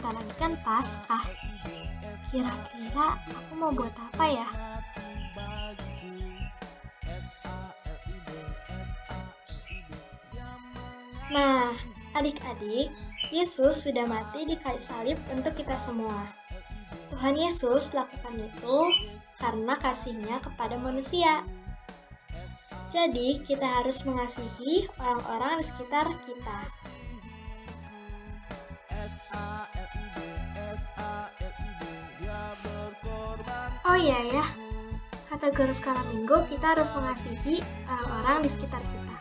sebentar lagi kan Paskah. Kira-kira aku mau buat apa ya? Nah, adik-adik, Yesus sudah mati di kayu salib untuk kita semua. Tuhan Yesus lakukan itu karena kasih-Nya kepada manusia. Jadi, kita harus mengasihi orang-orang di sekitar kita. Oh iya ya, kata guru sekolah minggu, kita harus mengasihi orang-orang di sekitar kita.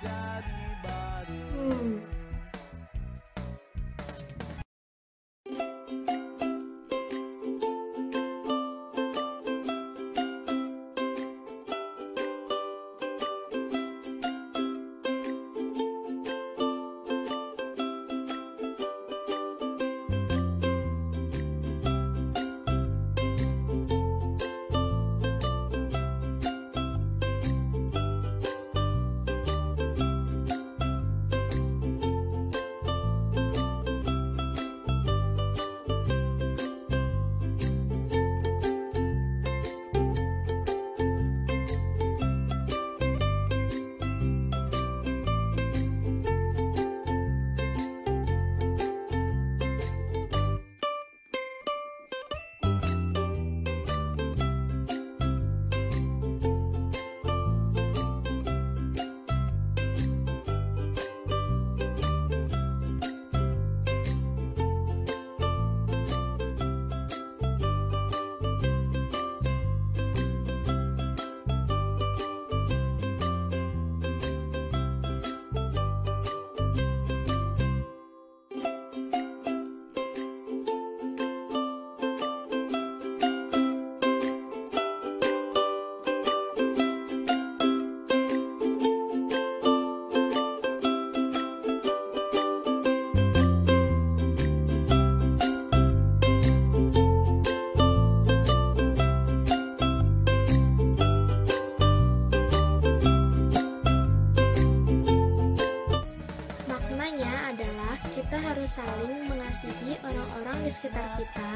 Kita harus saling mengasihi orang-orang di sekitar kita,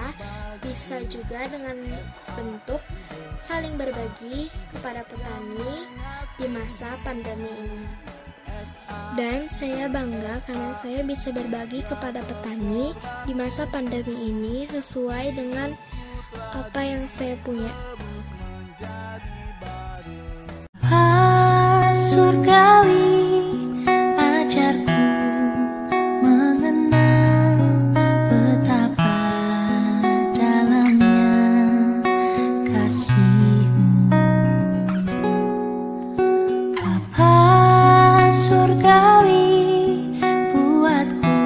bisa juga dengan bentuk saling berbagi kepada petani di masa pandemi ini. Dan saya bangga karena saya bisa berbagi kepada petani di masa pandemi ini sesuai dengan apa yang saya punya. Surgawi, ajarku mengenal betapa dalamnya kasih-Mu. Bapa surgawi, buatku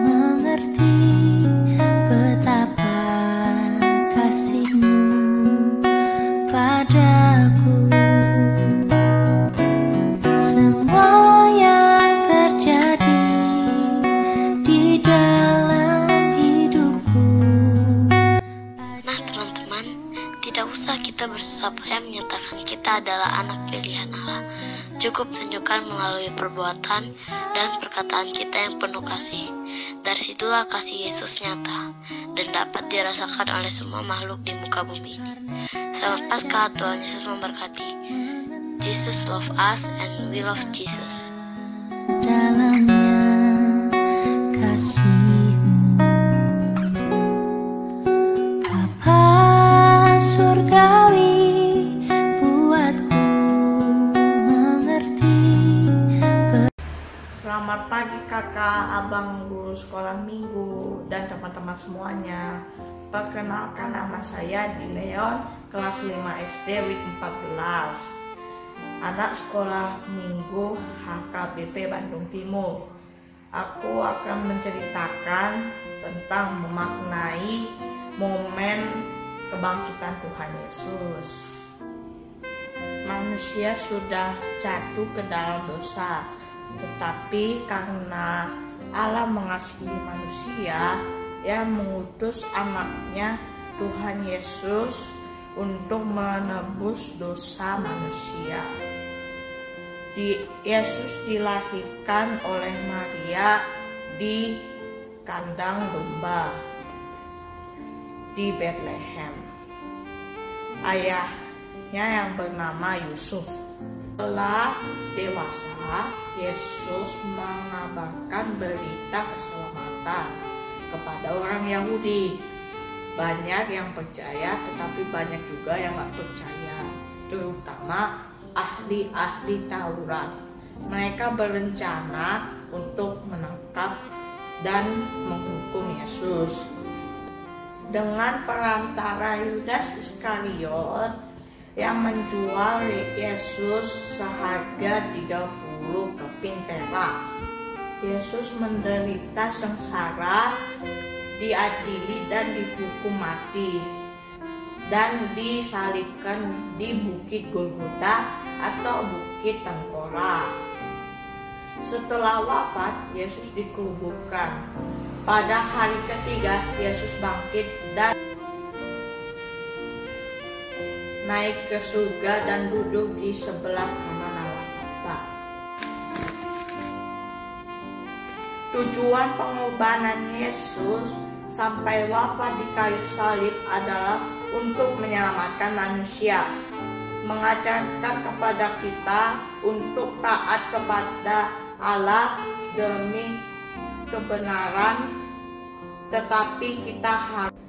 mengerti betapa kasih-Mu padaku. Semua yang terjadi di dalam hidupku. Nah teman-teman, tidak usah kita bersusah payah menyatakan kita adalah anak pilihan Allah. Cukup tunjukkan melalui perbuatan dan perkataan kita yang penuh kasih. Dari situlah kasih Yesus nyata dan dapat dirasakan oleh semua makhluk di muka bumi ini. Selamat Paskah, Tuhan Yesus memberkati. Jesus love us and we love Jesus. Dalamnya kasih-Mu. Bapa surgawi, buatku mengerti. Selamat pagi kakak, abang, guru sekolah minggu, dan teman-teman semuanya. Perkenalkan, nama saya Di Leon, kelas 5 SD week 14. Anak sekolah minggu HKBP Bandung Timur. Aku akan menceritakan tentang memaknai momen kebangkitan Tuhan Yesus. Manusia sudah jatuh ke dalam dosa, tetapi karena Allah mengasihi manusia, Ia mengutus anaknya Tuhan Yesus untuk menebus dosa manusia. Yesus dilahirkan oleh Maria di kandang domba di Bethlehem. Ayahnya yang bernama Yusuf. Setelah dewasa, Yesus mengabarkan berita keselamatan kepada orang Yahudi. Banyak yang percaya, tetapi banyak juga yang tidak percaya, terutama ahli-ahli Taurat. Mereka berencana untuk menangkap dan menghukum Yesus. Dengan perantara Yudas Iskariot yang menjual Yesus seharga 30 keping perak. Yesus menderita sengsara, diadili dan dihukum mati, dan disalibkan di Bukit Golgota atau Bukit Tengkorak. Setelah wafat, Yesus dikuburkan. Pada hari ketiga, Yesus bangkit dan naik ke surga dan duduk di sebelah kanan Allah Bapa. Tujuan pengorbanan Yesus sampai wafat di kayu salib adalah untuk menyelamatkan manusia, mengajarkan kepada kita untuk taat kepada Allah demi kebenaran, tetapi kita harus,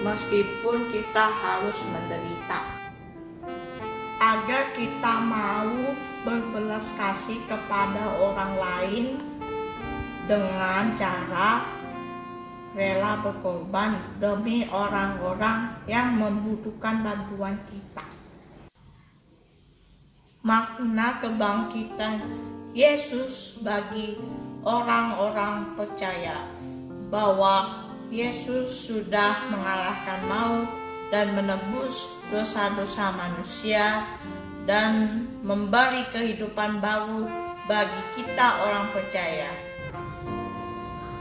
meskipun kita harus menderita, agar kita mau berbelas kasih kepada orang lain dengan cara rela berkorban demi orang-orang yang membutuhkan bantuan kita. Makna kebangkitan Yesus bagi orang-orang percaya bahwa Yesus sudah mengalahkan maut dan menebus dosa-dosa manusia dan memberi kehidupan baru bagi kita orang percaya.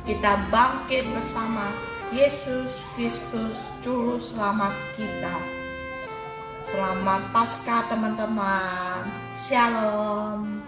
Kita bangkit bersama Yesus Kristus Juru Selamat kita. Selamat Paskah teman-teman. Shalom.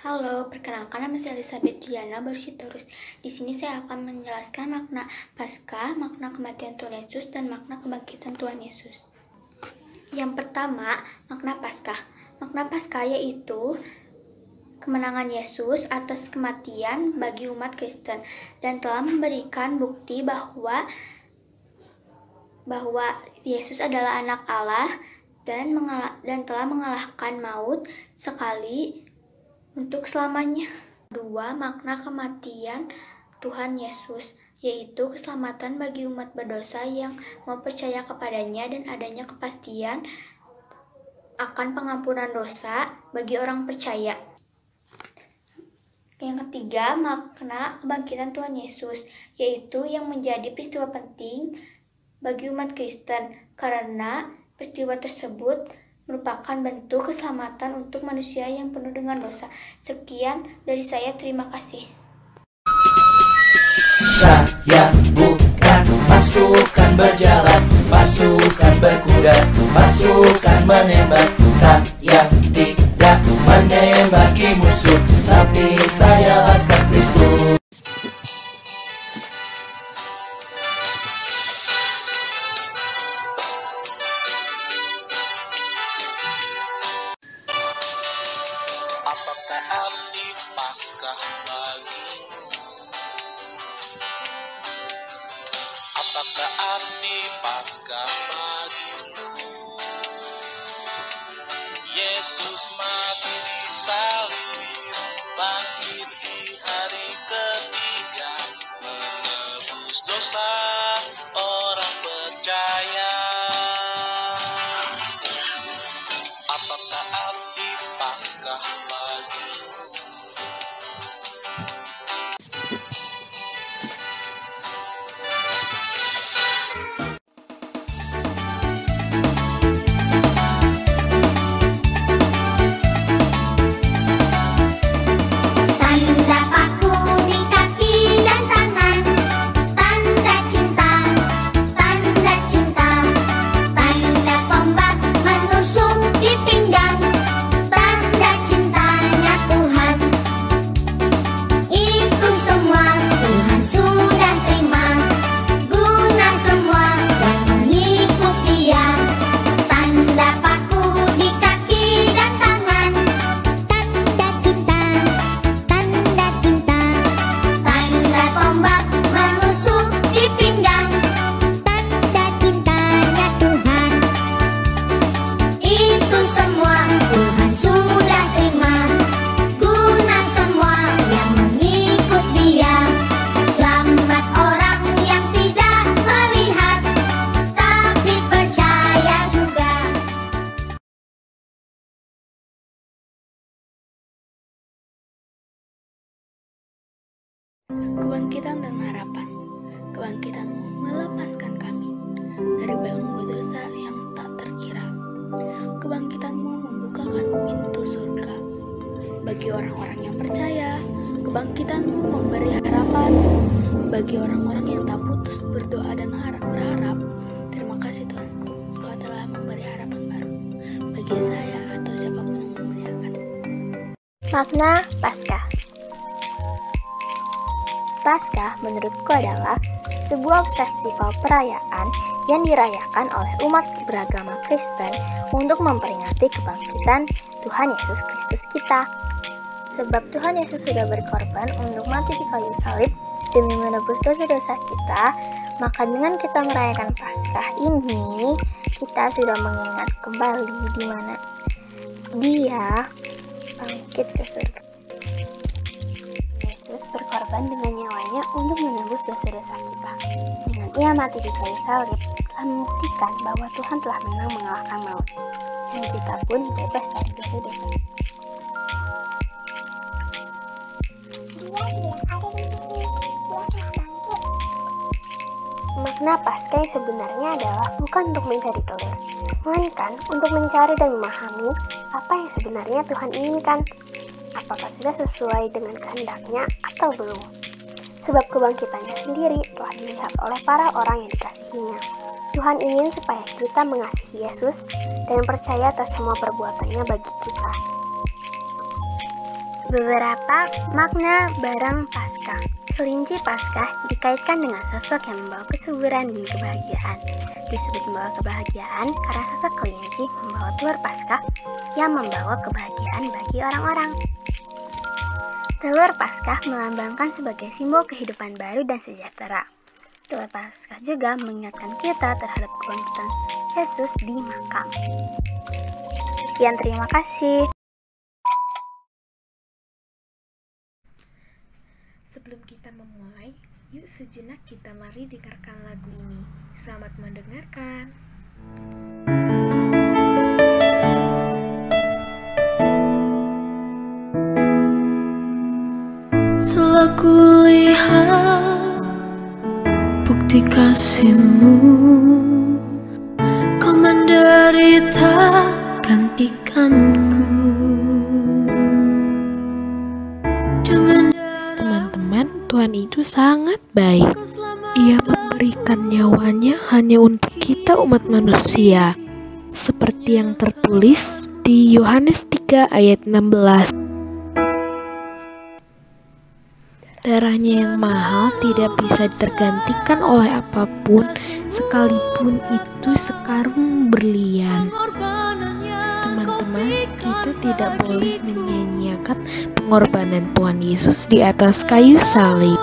Halo, perkenalkan nama saya Elizabeth Diana Barusitorus. Di sini saya akan menjelaskan makna Paskah, makna kematian Tuhan Yesus, dan makna kebangkitan Tuhan Yesus. Yang pertama, makna Paskah. Makna Paskah yaitu kemenangan Yesus atas kematian bagi umat Kristen dan telah memberikan bukti bahwa Yesus adalah anak Allah dan telah mengalahkan maut sekali untuk selamanya. Dua, makna kematian Tuhan Yesus, yaitu keselamatan bagi umat berdosa yang mau percaya kepadanya dan adanya kepastian akan pengampunan dosa bagi orang percaya. Yang ketiga, makna kebangkitan Tuhan Yesus, yaitu yang menjadi peristiwa penting bagi umat Kristen karena peristiwa tersebut merupakan bentuk keselamatan untuk manusia yang penuh dengan dosa. Sekian dari saya, terima kasih. Saya bukan pasukan berjalan, pasukan berkuda, pasukan menembak. Saya tidak menembaki musuh, tapi saya laskar Kristus. Apakah Apakah arti Paskah bagimu? Yesus mati di salib, bangkit di hari ketiga, menebus dosa orang percaya. Apakah arti Paskah bagimu? Tanda paku di kaki dan tangan, tanda cinta, tanda cinta. Tanda tombak menusuk di pinggang, tanda cintanya Tuhan. Itu semua Tuhan sudah terima, guna semua yang mengikut Dia. Tanda paku di kaki dan tangan, tanda cinta, tanda cinta. Tanda tombak menusuk di pinggang, tanda cintanya Tuhan. Itu semua Tuhan sudah terima, guna semua yang mengikut Dia. Selamat orang yang tidak melihat, tapi percaya juga. Kebangkitan dan harapan. Kebangkitanmu melepaskan kami dari belenggu dosa yang tak terkira. Kebangkitanmu membukakan pintu surga bagi orang-orang yang percaya. Kebangkitanmu memberi harapan bagi orang-orang yang tak putus berdoa dan berharap. Terima kasih Tuhanku, Engkau telah memberi harapan baru bagi saya atau siapapun yang memuliakan. Makna Paskah. Paskah menurutku adalah sebuah festival perayaan yang dirayakan oleh umat beragama Kristen untuk memperingati kebangkitan Tuhan Yesus Kristus kita. Sebab Tuhan Yesus sudah berkorban untuk mati di kayu salib demi menebus dosa-dosa kita, maka dengan kita merayakan Paskah ini, kita sudah mengingat kembali di mana Dia bangkit ke surga. Yesus berkorban dengan nyawanya untuk menebus dosa-dosa kita. Dengan Ia mati di kayu salib, telah membuktikan bahwa Tuhan telah menang mengalahkan maut, dan kita pun bebas dari dosa-dosa. Makna Paskah yang sebenarnya adalah bukan untuk mencari telur, melainkan untuk mencari dan memahami apa yang sebenarnya Tuhan inginkan. Apakah sudah sesuai dengan kehendaknya atau belum? Sebab kebangkitannya sendiri telah dilihat oleh para orang yang dikasihinya. Tuhan ingin supaya kita mengasihi Yesus dan percaya atas semua perbuatannya bagi kita. Beberapa makna barang Paskah. Kelinci Paskah dikaitkan dengan sosok yang membawa kesuburan dan kebahagiaan. Disebut membawa kebahagiaan karena sosok kelinci membawa telur Paskah yang membawa kebahagiaan bagi orang-orang. Telur Paskah melambangkan sebagai simbol kehidupan baru dan sejahtera. Telur Paskah juga mengingatkan kita terhadap kebangkitan Yesus di makam. Sekian, terima kasih. Sebelum kita memulai, yuk sejenak kita mari dengarkan lagu ini. Selamat mendengarkan. Telah kulihat bukti kasih-Mu, Kau menderita gantikanku. Teman-teman, Tuhan itu sangat baik. Ia memberikan nyawanya hanya untuk kita umat manusia, seperti yang tertulis di Yohanes 3 ayat 16. Darahnya yang mahal tidak bisa tergantikan oleh apapun, sekalipun itu sekarung berlian. Teman-teman, kita tidak boleh menyia-nyiakan pengorbanan Tuhan Yesus di atas kayu salib.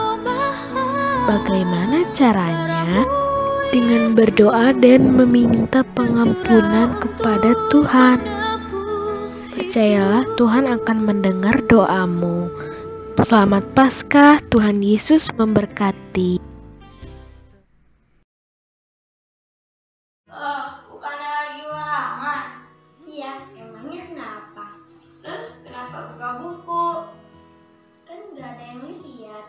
Bagaimana caranya? dengan berdoa dan meminta pengampunan kepada Tuhan. Percayalah, Tuhan akan mendengar doamu. Selamat Paskah, Tuhan Yesus memberkati. Bukannya lagi ulangan? Iya, emangnya kenapa? Terus kenapa buka buku? Kan nggak ada yang lihat.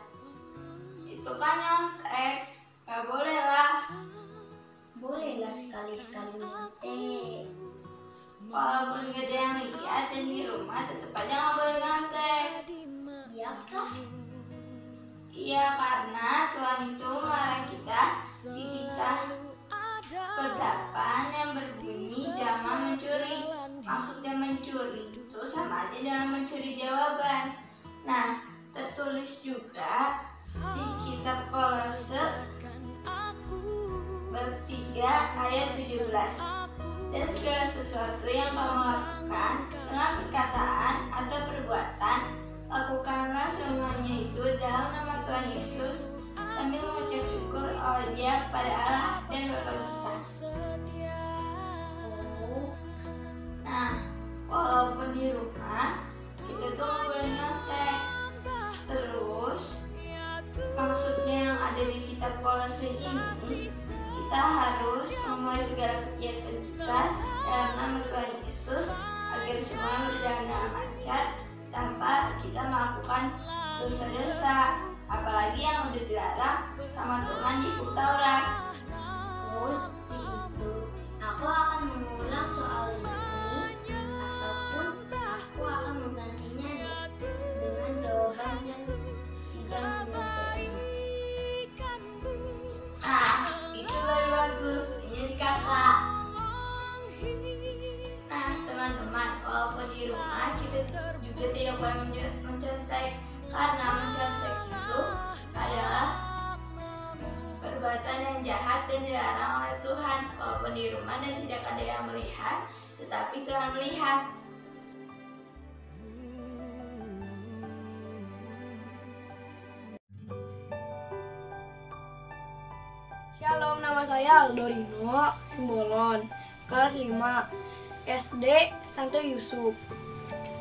Itu kan nyontek, gak boleh lah. Bolehlah sekali-sekali nyontek. Walaupun gak ada yang lihat dan di rumah tetap aja gak boleh nyontek. Iya kah? Iya, karena Tuhan itu melarang kita di kitab ke-8 yang berbunyi jangan mencuri. Maksudnya mencuri itu sama aja dengan mencuri jawaban. Nah, tertulis juga di kitab Kolose bab 3 ayat 17. Dan segala sesuatu yang kamu lakukan dengan perkataan atau perbuatan, lakukanlah semuanya itu dalam nama Tuhan Yesus sambil mengucap syukur oleh Dia pada Allah dan Bapa kita. Nah, walaupun di rumah kita tuh nggak boleh nyontek. Terus maksudnya yang ada di kitab Kolose ini, kita harus memulai segala kegiatan kita dalam nama Tuhan Yesus agar semua berjalan dengan lancar tanpa kita melakukan dosa-dosa, apalagi yang udah dilarang sama Tuhan di buku Taurat. Oh, seperti itu. Aku akan mengulang soal ini, ataupun aku akan menggantinya dengan jawaban yang tidak menyontek. Itu baru bagus, jadi kakak. Nah, teman-teman, walaupun di rumah kita juga tidak boleh mencontek, karena mencontek itu adalah perbuatan yang jahat dan dilarang oleh Tuhan. Walaupun di rumah dan tidak ada yang melihat, tetapi Tuhan melihat. Shalom, nama saya Aldorino Simbolon, kelas 5 SD Santo Yusuf.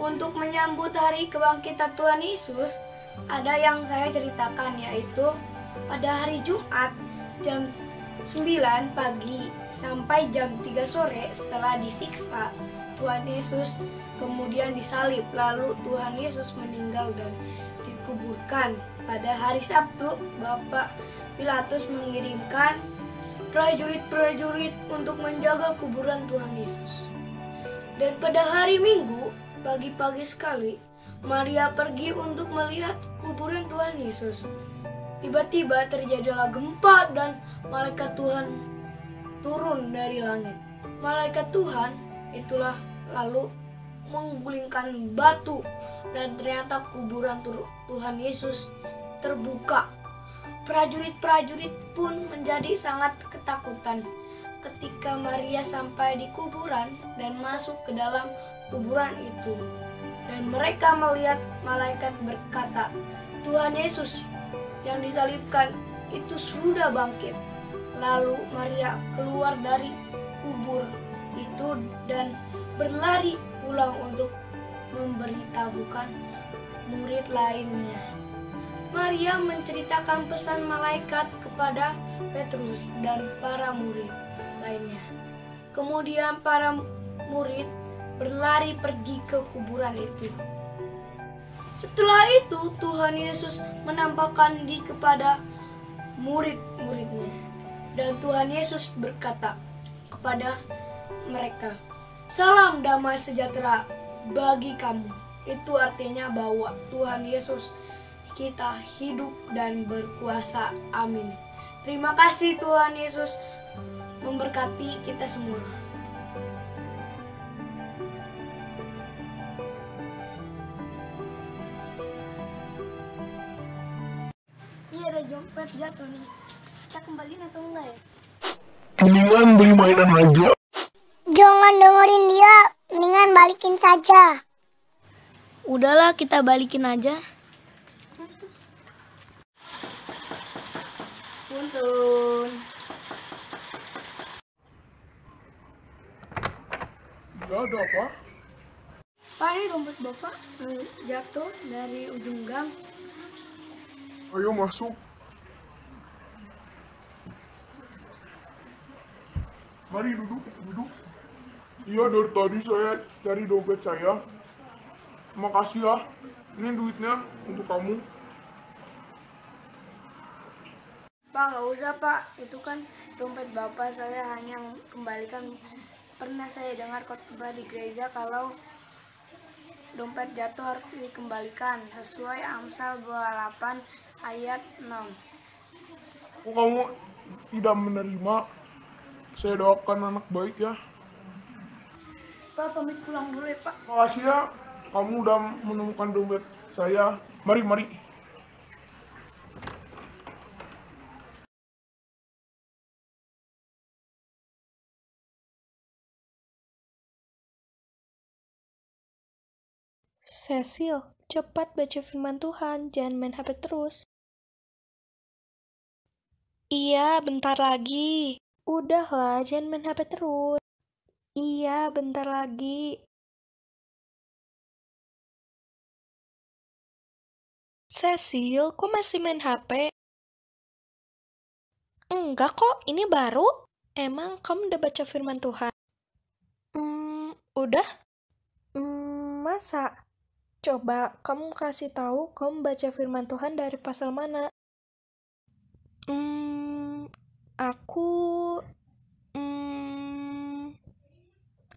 Untuk menyambut hari kebangkitan Tuhan Yesus, ada yang saya ceritakan, yaitu pada hari Jumat jam 9 pagi sampai jam 3 sore setelah disiksa, Tuhan Yesus kemudian disalib, lalu Tuhan Yesus meninggal dan dikuburkan. Pada hari Sabtu, Bapak Pilatus mengirimkan prajurit-prajurit untuk menjaga kuburan Tuhan Yesus. Dan pada hari Minggu, pagi-pagi sekali, Maria pergi untuk melihat kuburan Tuhan Yesus. Tiba-tiba terjadilah gempa dan malaikat Tuhan turun dari langit. Malaikat Tuhan itulah lalu menggulingkan batu dan ternyata kuburan Tuhan Yesus terbuka. Prajurit-prajurit pun menjadi sangat ketakutan ketika Maria sampai di kuburan dan masuk ke dalam kuburan itu. Dan mereka melihat malaikat berkata, Tuhan Yesus yang disalibkan itu sudah bangkit. Lalu Maria keluar dari kubur itu dan berlari pulang untuk memberitahukan murid lainnya. Maria menceritakan pesan malaikat kepada Petrus dan para murid lainnya. Kemudian para murid berlari pergi ke kuburan itu. Setelah itu Tuhan Yesus menampakkan diri kepada murid-muridnya. Dan Tuhan Yesus berkata kepada mereka, "Salam damai sejahtera bagi kamu." Itu artinya bahwa Tuhan Yesus kita hidup dan berkuasa. Amin. Terima kasih, Tuhan Yesus memberkati kita semua. Ini ada dompet jatuh nih. Kita kembaliin atau enggak ya? Mendingan beli mainan aja. Jangan dengerin dia, mendingan balikin saja. Udahlah, kita balikin aja. Punten. Ya, ada apa? Pak, ini dompet Bapak jatuh dari ujung gang. Ayo masuk. Mari duduk. Iya, dari tadi saya cari dompet saya. Makasih ya. Ini duitnya untuk kamu. Pak, nggak usah Pak. Itu kan dompet Bapak, saya hanya kembalikan. Pernah saya dengar khotbah di gereja kalau dompet jatuh harus dikembalikan sesuai Amsal 28 ayat 6. Kok kamu tidak menerima? Saya doakan anak baik ya. Pak, pamit pulang dulu ya Pak. Makasih ya. Kamu udah menemukan dompet saya. Mari. Cecil, cepat baca firman Tuhan, jangan main HP terus. Iya, bentar lagi. Udahlah, jangan main HP terus. Iya, bentar lagi. Cecil, kok masih main HP? Enggak kok, ini baru. Emang kamu udah baca firman Tuhan? Udah? Masa? Coba kamu kasih tahu kamu baca firman Tuhan dari pasal mana?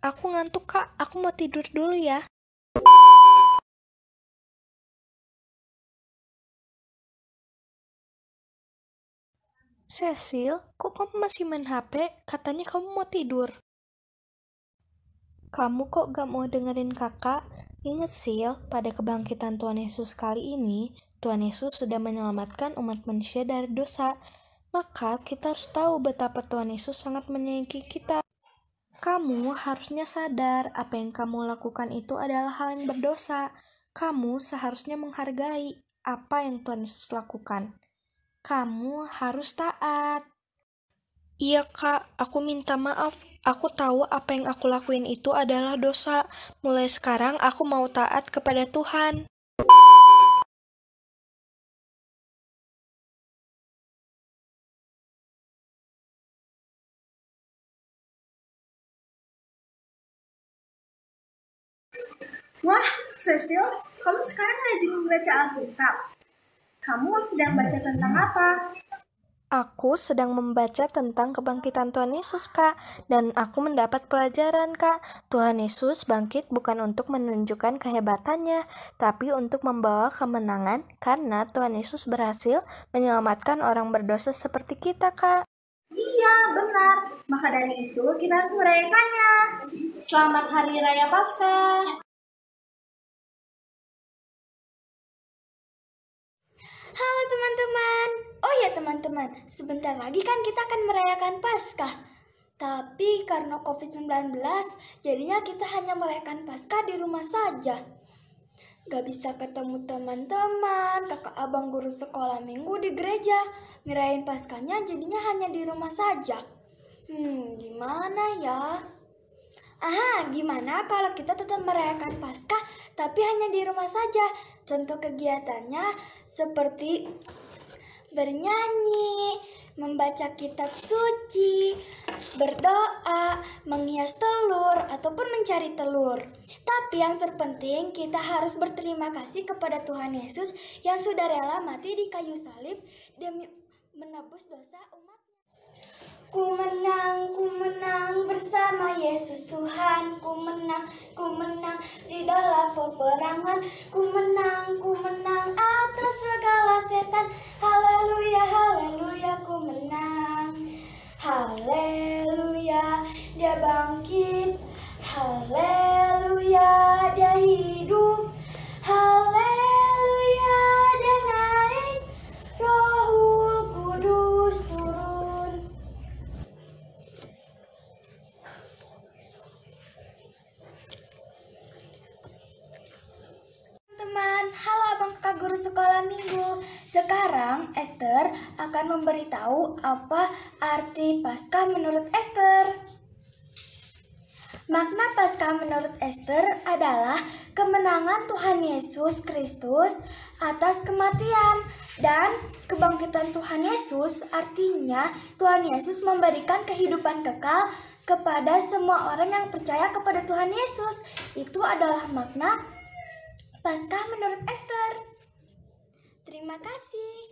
Aku ngantuk Kak, aku mau tidur dulu ya. Cecil, kok kamu masih main HP? Katanya kamu mau tidur. Kamu kok gak mau dengerin kakak? Ingat Sil, pada kebangkitan Tuhan Yesus kali ini, Tuhan Yesus sudah menyelamatkan umat manusia dari dosa. Maka kita harus tahu betapa Tuhan Yesus sangat menyayangi kita. Kamu harusnya sadar apa yang kamu lakukan itu adalah hal yang berdosa. Kamu seharusnya menghargai apa yang Tuhan Yesus lakukan. Kamu harus taat. Iya Kak, aku minta maaf. Aku tahu apa yang aku lakuin itu adalah dosa. Mulai sekarang aku mau taat kepada Tuhan. Wah, Cecil, kamu sekarang rajin membaca Alkitab. Kamu sedang baca tentang apa? Aku sedang membaca tentang kebangkitan Tuhan Yesus, Kak. Dan aku mendapat pelajaran, Kak. Tuhan Yesus bangkit bukan untuk menunjukkan kehebatannya, tapi untuk membawa kemenangan karena Tuhan Yesus berhasil menyelamatkan orang berdosa seperti kita, Kak. Iya, benar. Maka dari itu kita harus merayakannya. Selamat Hari Raya Paskah. Halo teman-teman. Oh ya teman-teman, sebentar lagi kan kita akan merayakan Paskah. Tapi karena COVID-19, jadinya kita hanya merayakan Paskah di rumah saja. Gak bisa ketemu teman-teman, kakak abang guru sekolah minggu di gereja. Ngerayain Paskahnya jadinya hanya di rumah saja. Gimana ya? Aha, gimana kalau kita tetap merayakan Paskah tapi hanya di rumah saja? Contoh kegiatannya seperti bernyanyi, membaca kitab suci, berdoa, menghias telur, ataupun mencari telur. Tapi yang terpenting kita harus berterima kasih kepada Tuhan Yesus yang sudah rela mati di kayu salib demi menebus dosa umat. Ku menang bersama Yesus Tuhan. Ku menang di dalam peperangan. Ku menang atas segala setan. Haleluya, haleluya, ku menang. Haleluya, dia bangkit. Haleluya, dia hidup. Haleluya, dia naik. Rohul Kudus turun. Teman, halo abang kakak guru sekolah minggu. Sekarang Esther akan memberitahu apa arti Paskah menurut Esther. Makna Paskah menurut Esther adalah kemenangan Tuhan Yesus Kristus atas kematian, dan kebangkitan Tuhan Yesus artinya Tuhan Yesus memberikan kehidupan kekal kepada semua orang yang percaya kepada Tuhan Yesus. Itu adalah makna Paskah menurut Esther. Terima kasih.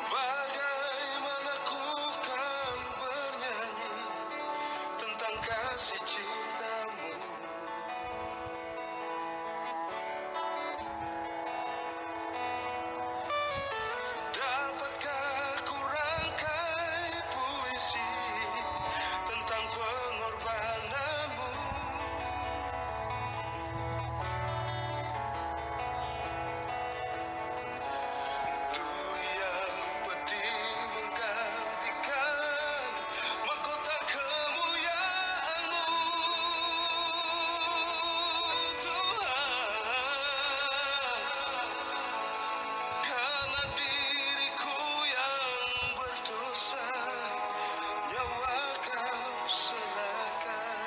Bagaimana ku kan bernyanyi tentang kasih cintamu. Dapatkah ku rangkai puisi tentang pengorbananmu. Duri yang pedih menggantikan mahkota kemuliaan-Mu, Tuhan. Karena diriku yang berdosa, nyawa Kau serahkan.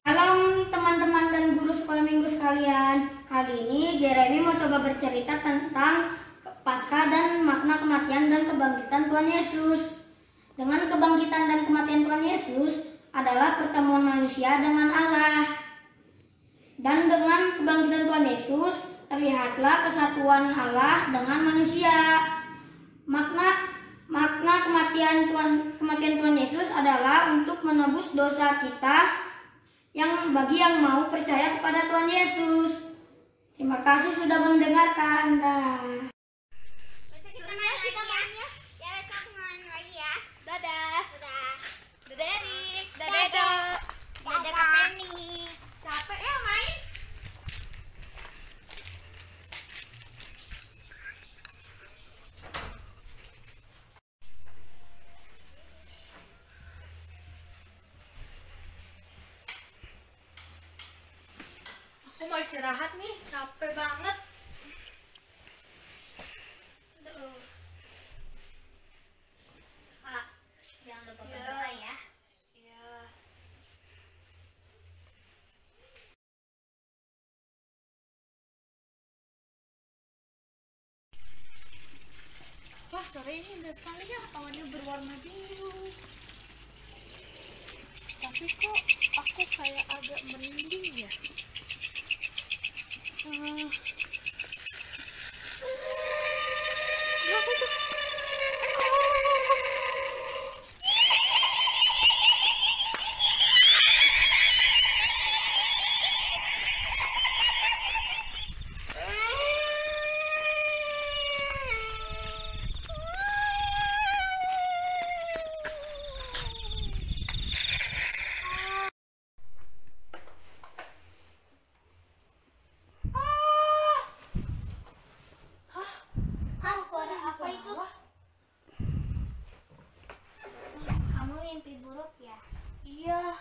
Salam teman-teman dan guru sekolah minggu sekalian. Kali ini Jeremy mau coba bercerita tentang Paskah dan makna kematian dan kebangkitan Tuhan Yesus. Dengan kebangkitan dan kematian Tuhan Yesus adalah pertemuan manusia dengan Allah. Dan dengan kebangkitan Tuhan Yesus terlihatlah kesatuan Allah dengan manusia. Makna kematian Tuhan Yesus adalah untuk menebus dosa kita yang bagi yang mau percaya kepada Tuhan Yesus. Terima kasih sudah mendengarkan. Dah. Dadah. Dadah Erik. Dadah Edo. Dadah Kak Penny. Capek ya main? Aku mau istirahat nih, capek banget. Aduh. Kak, jangan lupa berdoa ya. Iya. Wah, sore ini indah sekali ya, awannya berwarna biru. Tapi kok aku kayak agak merinding ya? Apa itu? Suara apa itu? Kamu mimpi buruk ya? Iya,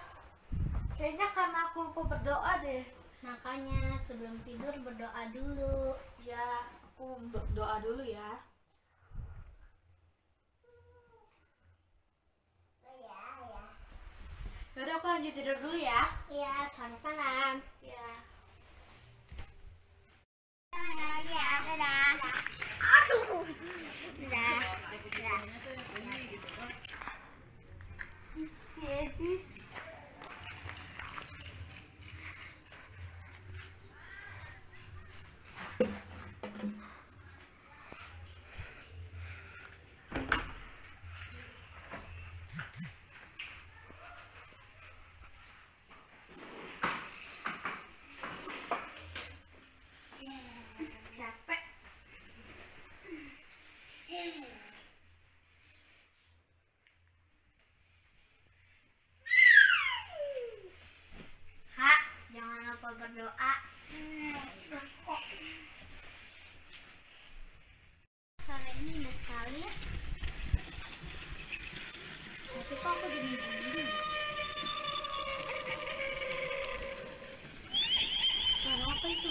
kayaknya karena aku lupa berdoa deh. Makanya sebelum tidur berdoa dulu. Ya, aku berdoa dulu ya. Yaudah, aku lanjut tidur dulu ya. Iya, selamat malam. Ya. Dadah. Aduh. Dadah. berdoa. Sore ini indah sekali ya. Tapi kok aku jadi begini? Suara apa itu?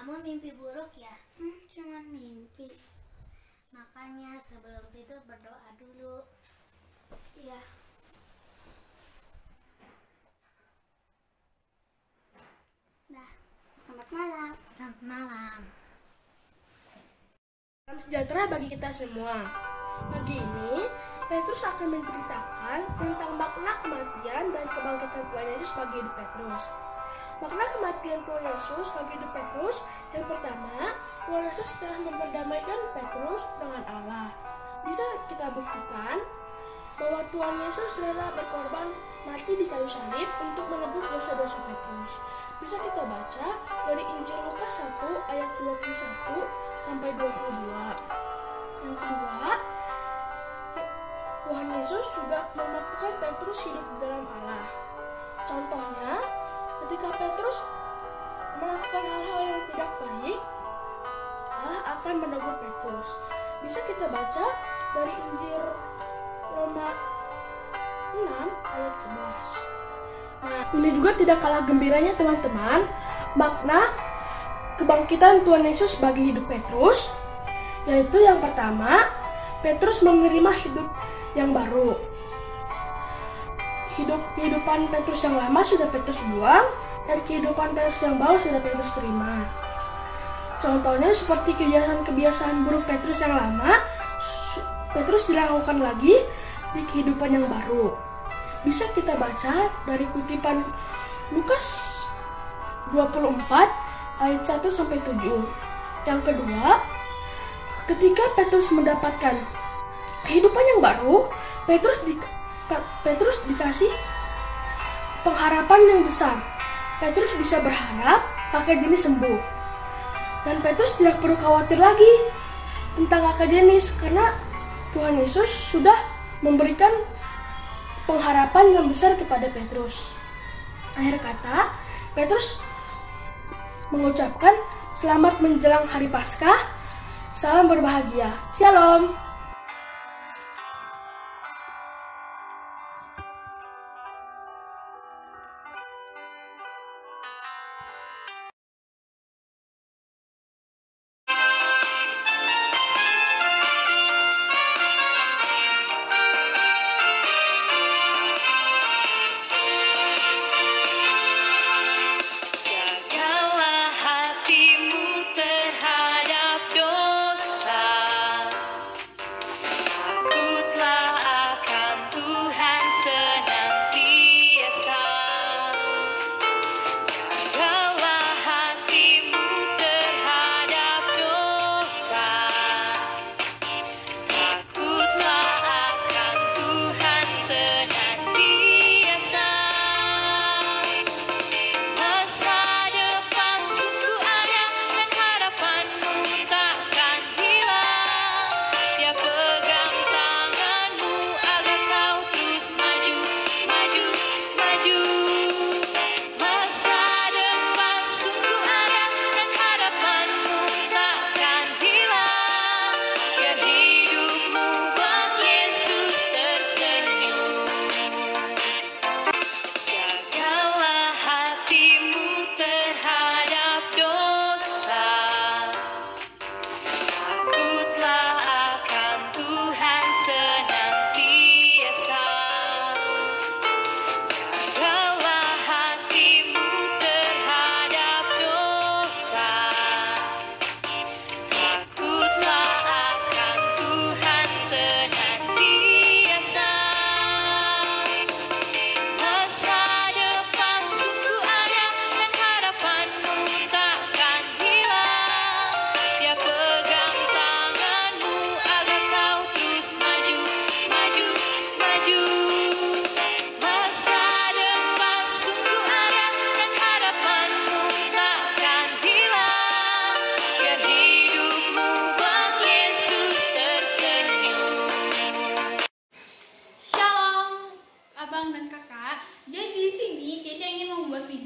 Kamu mimpi buruk ya? Cuman mimpi. Makanya sebelum tidur berdoa dulu. Iya. Dah. Selamat malam. Selamat malam. Salam sejahtera bagi kita semua. Pagi ini, Petrus akan menceritakan tentang makna kematian dan kebangkitan Tuhan Yesus bagi hidup Petrus. Makna kematian Tuhan Yesus bagi hidup Petrus, yang pertama, Tuhan Yesus telah memperdamaikan Petrus dengan Allah. Bisa kita buktikan bahwa Tuhan Yesus rela berkorban mati di kayu salib untuk menebus dosa-dosa Petrus. Bisa kita baca dari Injil Lukas 1 ayat 21 sampai 22. Yang kedua, Tuhan Yesus juga memampukan Petrus hidup di dalam Allah. Contohnya, ketika Petrus melakukan hal-hal yang tidak baik, Allah akan menegur Petrus. Bisa kita baca dari Injil Roma 6 ayat 11. Nah, ini juga tidak kalah gembiranya teman-teman, makna kebangkitan Tuhan Yesus bagi hidup Petrus, yaitu yang pertama, Petrus menerima hidup yang baru. Kehidupan Petrus yang lama sudah Petrus buang, dan kehidupan Petrus yang baru sudah Petrus terima. Contohnya seperti kebiasaan buruk Petrus yang lama, Petrus dilakukan lagi di kehidupan yang baru. Bisa kita baca dari kutipan Lukas 24 ayat 1 sampai 7. Yang kedua, ketika Petrus mendapatkan kehidupan yang baru, Petrus dikasih pengharapan yang besar. Petrus bisa berharap kakek jenis sembuh. Dan Petrus tidak perlu khawatir lagi tentang kakek jenis karena Tuhan Yesus sudah memberikan pengharapan yang besar kepada Petrus. Akhir kata, Petrus mengucapkan selamat menjelang hari Paskah. Salam berbahagia. Shalom. Jagalah hatimu terhadap dosa.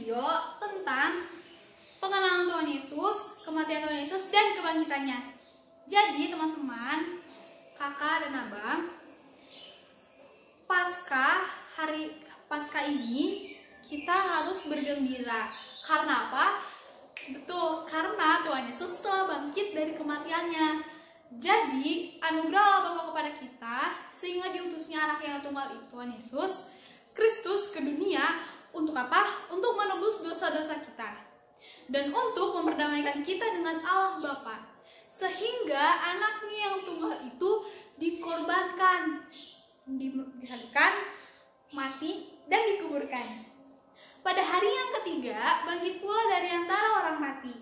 video tentang pengenalan Tuhan Yesus, kematian Tuhan Yesus, dan kebangkitannya. Jadi teman-teman, kakak dan abang, hari Paskah ini kita harus bergembira. Karena apa? Betul, karena Tuhan Yesus telah bangkit dari kematiannya. Jadi anugerah Allah Bapa kepada kita, sehingga diutusnya anak yang tunggal itu, Tuhan Yesus Kristus, ke dunia. Untuk apa? Untuk menebus dosa-dosa kita dan untuk memperdamaikan kita dengan Allah Bapa, sehingga anaknya yang tunggal itu dikorbankan, disalibkan, mati, dan dikuburkan. Pada hari yang ketiga bangkit pula dari antara orang mati,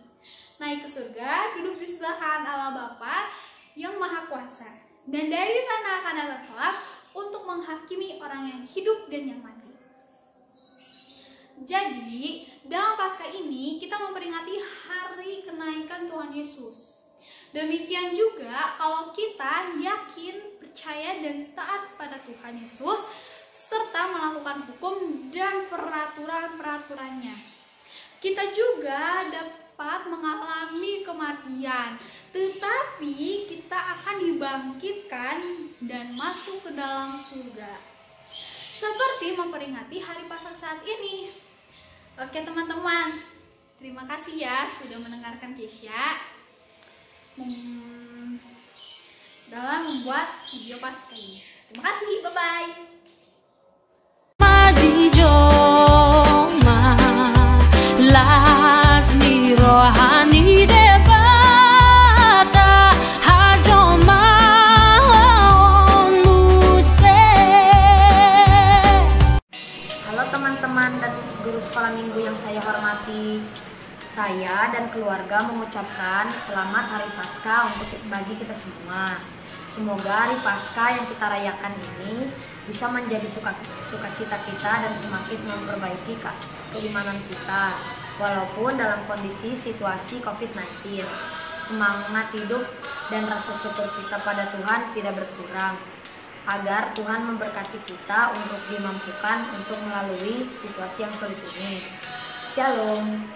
naik ke surga, duduk di sebelah kanan Allah Bapa yang Maha Kuasa, dan dari sana akan datang kelak untuk menghakimi orang yang hidup dan yang mati. Jadi, dalam Paskah ini kita memperingati hari kenaikan Tuhan Yesus. Demikian juga kalau kita yakin, percaya, dan taat pada Tuhan Yesus, serta melakukan hukum dan peraturan-peraturannya. Kita juga dapat mengalami kematian, tetapi kita akan dibangkitkan dan masuk ke dalam surga. Seperti memperingati hari Paskah saat ini. Oke teman-teman, terima kasih ya sudah mendengarkan Keisha dalam membuat video Paskah ini. Terima kasih, bye-bye. Sekolah minggu yang saya hormati, saya dan keluarga mengucapkan selamat Hari Paskah untuk bagi kita semua. Semoga Hari Paskah yang kita rayakan ini bisa menjadi sukacita kita dan semakin memperbaiki keimanan kita, walaupun dalam kondisi situasi COVID-19. Semangat hidup dan rasa syukur kita pada Tuhan tidak berkurang, agar Tuhan memberkati kita untuk dimampukan untuk melalui situasi yang sulit ini. Shalom.